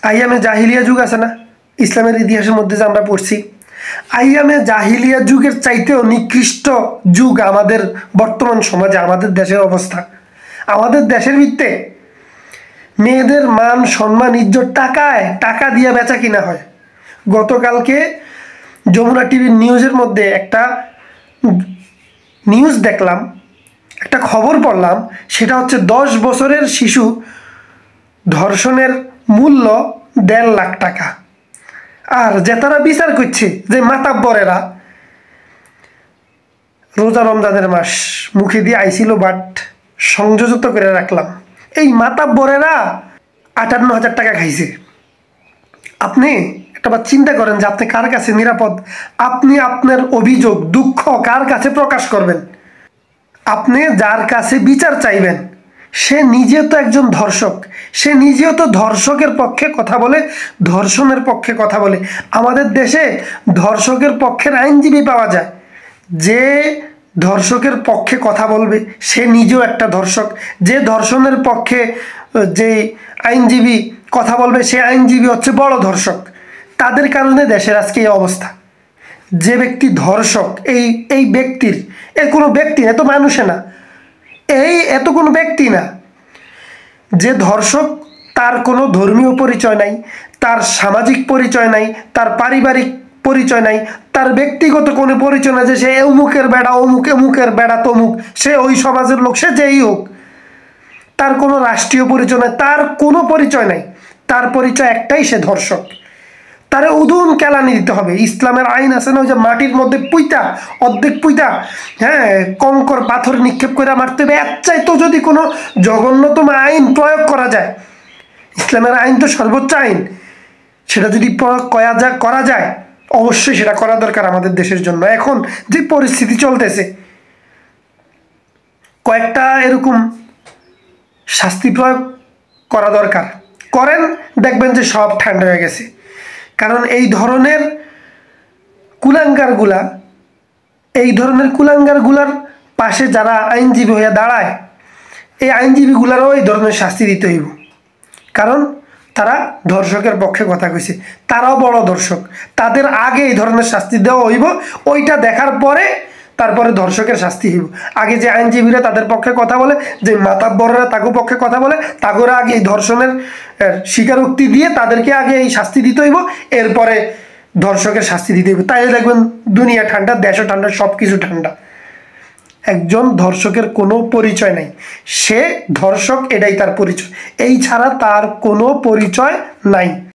আইয়ামে জাহিলিয়া যুগ আছে না, ইসলামের ইতিহাসের মধ্যে যে আমরা পড়ছি, আইয়ামে জাহিলিয়া যুগের চাইতেও নিকৃষ্ট যুগ আমাদের বর্তমান সমাজে, আমাদের দেশের অবস্থা। আমাদের দেশের ভিত্তে মেয়েদের মান সম্মান ইজ্জত টাকা দিয়ে বেচা কিনা হয়। গতকালকে যমুনা টিভির নিউজের মধ্যে একটা নিউজ দেখলাম, একটা খবর পড়লাম, সেটা হচ্ছে 10 বছরের শিশু ধর্ষণের মূল্য 1.5 লাখ টাকা। আর যে তারা বিচার করছে যে মাতাব্বরেরা, রোজা রমজানের মাস মুখে দিয়ে আইছিল বাট সংযোজিত করে রাখলাম, এই মাতাব্বরেরা 58,000 টাকা খাইছে। আপনি একটা বার চিন্তা করেন যে আপনি কার কাছে নিরাপদ, আপনি আপনার অভিযোগ দুঃখ কার কাছে প্রকাশ করবেন? আপনি যার কাছে বিচার চাইবেন সে নিজেও তো একজন ধর্ষক, সে নিজেও তো ধর্ষকের পক্ষে কথা বলে, ধর্ষণের পক্ষে কথা বলে। আমাদের দেশে ধর্ষকের পক্ষের আইনজীবী পাওয়া যায়, যে ধর্ষকের পক্ষে কথা বলবে সে নিজেও একটা ধর্ষক, যে ধর্ষণের পক্ষে যে আইনজীবী কথা বলবে সে আইনজীবী হচ্ছে বড় ধর্ষক। তাদের কারণে দেশের আজকে এই অবস্থা। যে ব্যক্তি ধর্ষক, এই ব্যক্তির, কোনো ব্যক্তি না, এত মানুষে না, এত কোনো ব্যক্তি না, যে ধর্ষক তার কোনো ধর্মীয় পরিচয় নাই, তার সামাজিক পরিচয় নাই, তার পারিবারিক পরিচয় নাই, তার ব্যক্তিগত কোনো পরিচয় নাই যে সে অমুকের বেড়া, অমুকের বেড়া তমুক, সে ওই সমাজের লোক, সে যেই হোক, তার কোনো রাষ্ট্রীয় পরিচয় নাই, তার কোনো পরিচয় নাই, তার পরিচয় একটাই, সে ধর্ষক। তারে উদুন কেলানি দিতে হবে। ইসলামের আইন আছে না, ওই যে মাটির মধ্যে অর্ধেক পুইতা, হ্যাঁ, কঙ্কর পাথর নিক্ষেপ করে মারতে হবে। এর চাইতো যদি কোনো জঘন্যতম আইন প্রয়োগ করা যায়, ইসলামের আইন তো সর্বোচ্চ আইন, সেটা যদি প্রয়োগ করা যায় অবশ্যই সেটা করা দরকার আমাদের দেশের জন্য। এখন যে পরিস্থিতি চলতেছে, কয়েকটা এরকম শাস্তি প্রয়োগ করা দরকার, করেন দেখবেন যে সব ঠান্ডা হয়ে গেছে। কারণ এই ধরনের কুলাঙ্গারগুলার পাশে যারা আইনজীবী হয়ে দাঁড়ায়, এই আইনজীবীগুলারও এই ধরনের শাস্তি দিতে হইব। কারণ তারা ধর্ষকের পক্ষে কথা কইছে, তারাও বড় ধর্ষক, তাদের আগে এই ধরনের শাস্তি দেওয়া হইব। ওইটা দেখার পরে তারপরে ধর্ষকের শাস্তি হইব। আগে যে আইনজীবীরা তাদের পক্ষে কথা বলে, যে মাতাব্বররা তাকে পক্ষে কথা বলে, তাগোরা আগে এই ধর্ষণের স্বীকারোক্তি দিয়ে তাদেরকে আগে এই শাস্তি দিতে হইব, এরপরে ধর্ষকের শাস্তি দিতে হইব। তাই দেখবেন দুনিয়া ঠান্ডা, দেশও ঠান্ডা, সব কিছু ঠান্ডা। একজন ধর্ষকের কোনো পরিচয় নাই, সে ধর্ষক, এটাই তার পরিচয়, এই ছাড়া তার কোনো পরিচয় নাই।